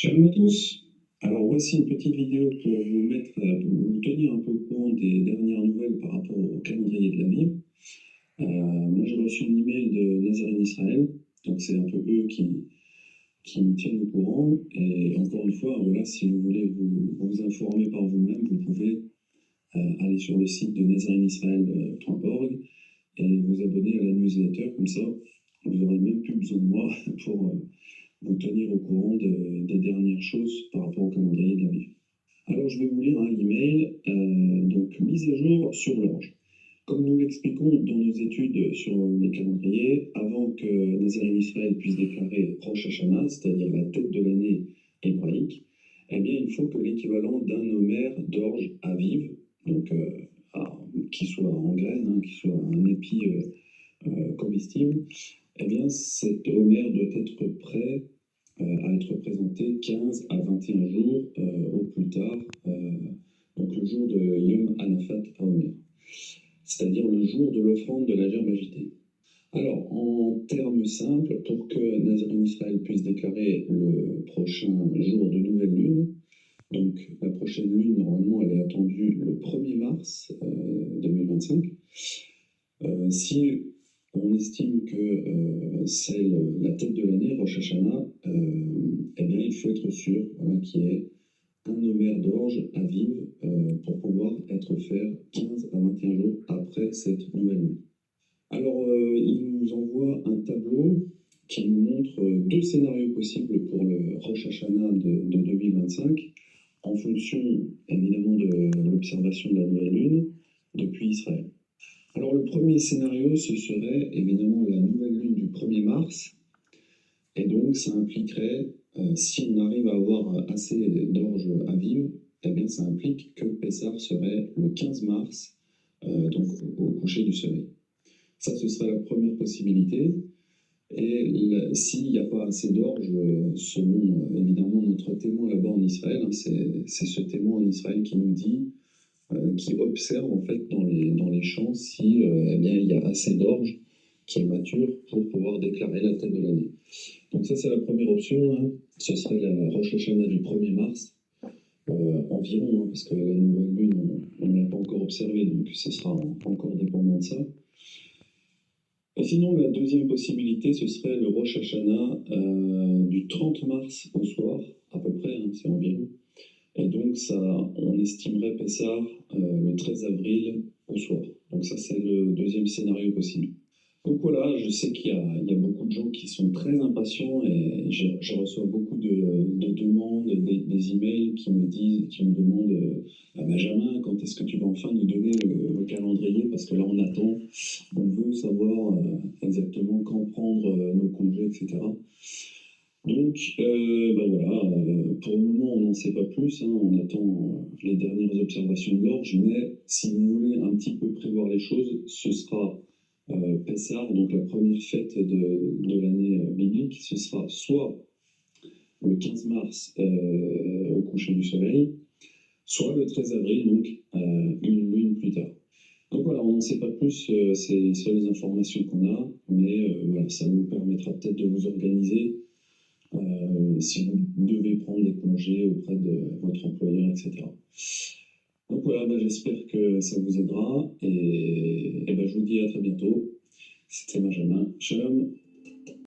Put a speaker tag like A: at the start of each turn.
A: Shalom à tous. Alors voici une petite vidéo pour vous tenir un peu au courant des dernières nouvelles par rapport au calendrier de l'Aviv. Moi j'ai reçu un email de Nazarene Israël, donc c'est un peu eux qui nous tiennent au courant. Et encore une fois, voilà, si vous voulez vous informer par vous-même, vous pouvez aller sur le site de nazarenisrael.org et vous abonner à la newsletter, comme ça vous n'aurez même plus besoin de moi pour vous tenir au courant des dernières choses par rapport au calendrier de l'Aviv. Alors je vais vous lire l'email, donc mise à jour sur l'orge. Comme nous l'expliquons dans nos études sur les calendriers, avant que Nazarene Israël puisse déclarer Rosh Hashanah, c'est-à-dire la tête de l'année hébraïque, eh bien il faut que l'équivalent d'un homère d'orge aviv, donc qui soit en graines, qui soit un épi comestible, eh bien cet homère doit être prêt à être présenté 15 à 21 jours au plus tard, donc le jour de Yom Anafat HaOmer, c'est-à-dire le jour de l'offrande de la gerbe agitée. Alors, en termes simples, pour que Nazarene Israël puisse déclarer le prochain jour de nouvelle lune, donc la prochaine lune, normalement, elle est attendue le 1er mars 2025. Si on estime que c'est la tête de l'année, Rosh Hashanah, eh bien, il faut être sûr qu'il y ait un homère d'orge aviv pour pouvoir être fait 15 à 21 jours après cette nouvelle lune. Alors, il nous envoie un tableau qui nous montre deux scénarios possibles pour le Rosh Hashanah de 2025, en fonction évidemment de l'observation de la nouvelle lune depuis Israël. Alors le premier scénario, ce serait évidemment la nouvelle lune du 1er mars, et donc ça impliquerait, si on arrive à avoir assez d'orge aviv, eh bien ça implique que Pessah serait le 15 mars, donc au coucher du soleil. Ça, ce serait la première possibilité. Et s'il n'y a pas assez d'orge, selon évidemment notre témoin là-bas en Israël, c'est ce témoin en Israël qui nous dit, qui observe en fait dans les champs si eh bien, il y a assez d'orge qui est mature pour pouvoir déclarer la tête de l'année. Donc ça, c'est la première option. Ce serait la Rosh Hashanah du 1er mars, environ, parce que la nouvelle lune, on ne l'a pas encore observée, donc ce sera encore dépendant de ça. Et sinon, la deuxième possibilité, ce serait le Rosh Hashanah du 30 mars au soir, à peu près, c'est environ. Et donc, ça, on estimerait Pessah le 13 avril au soir. Donc ça, c'est le deuxième scénario possible. Donc voilà, je sais qu'il y a beaucoup de gens qui sont très impatients et je reçois beaucoup de demandes, des emails qui me demandent Benjamin, quand est-ce que tu vas enfin nous donner le calendrier? Parce que là, on veut savoir exactement quand prendre nos congés, etc. Donc, voilà, pour le moment, on n'en sait pas plus, on attend les dernières observations de l'orge, mais si vous voulez un petit peu prévoir les choses, ce sera Pessah, donc la première fête de l'année biblique, ce sera soit le 15 mars au coucher du soleil, soit le 13 avril, donc une lune plus tard. Donc voilà, on n'en sait pas plus, c'est les seules informations qu'on a, mais voilà, ça vous permettra peut-être de vous organiser si vous devez prendre des congés auprès de votre employeur, etc. Donc voilà, j'espère que ça vous aidera et je vous dis à très bientôt. C'était Benjamin. Shalom.